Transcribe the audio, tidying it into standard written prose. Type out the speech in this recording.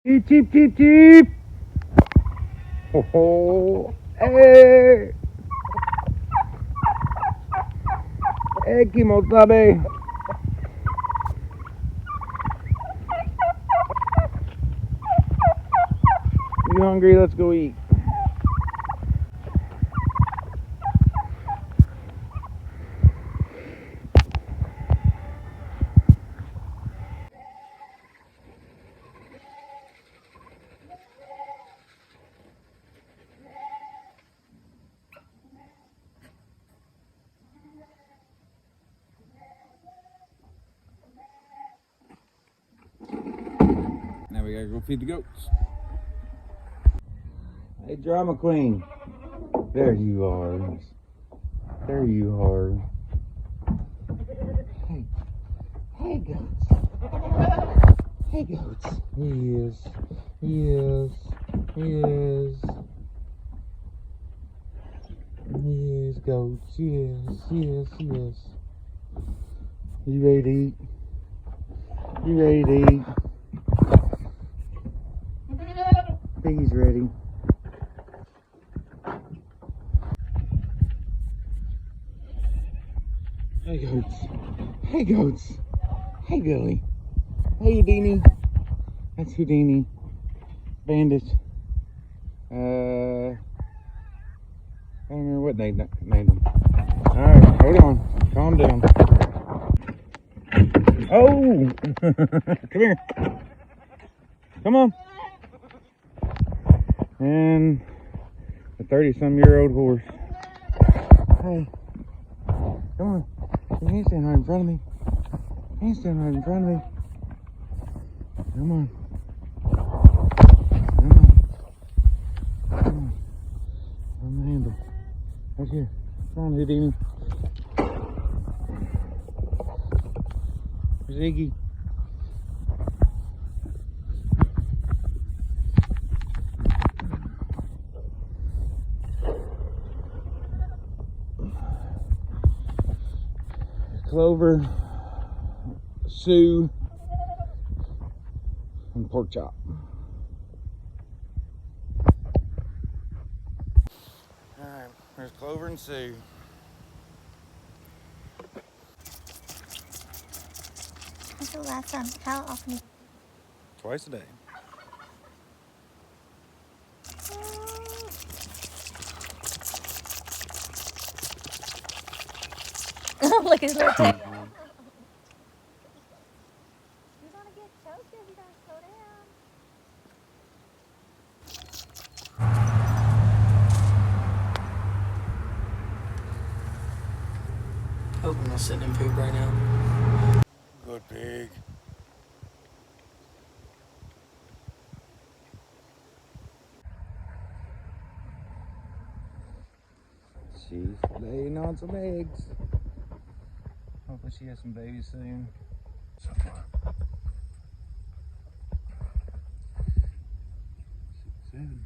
Cheep, cheep, cheep, cheep. Oh, hey. Hey, Kimosabe. You hungry? Let's go eat. Now we gotta go feed the goats. Hey, Drama Queen. There you are. There you are. Hey. Hey, goats. Hey, goats. He is. He is. He is. He is, goats. Yes, yes, yes. You ready to eat? You ready to eat? Piggy's ready. Hey, goats. Hey, goats. Hey, Billy. Hey, Houdini. That's Houdini. Bandit. I don't remember what they named him. Alright, hold on. Calm down. Oh! Come here. Come on. And a 30-some-year-old horse. Hey. Come on. You can't stand right in front of me. You can't stand right in front of me. Come on. Come on. Come on. On the handle. Right here. Come on, Houdini. There's Iggy. Clover, Sue, and Pork Chop. Alright, there's Clover and Sue. When's the last time? How often? Twice a day. Look at his little tail. You're gonna get choked if you don't slow down. Hope I'm not sitting in poop right now. Good pig. She's laying on some eggs. Hopefully she has some babies soon. So far. Soon.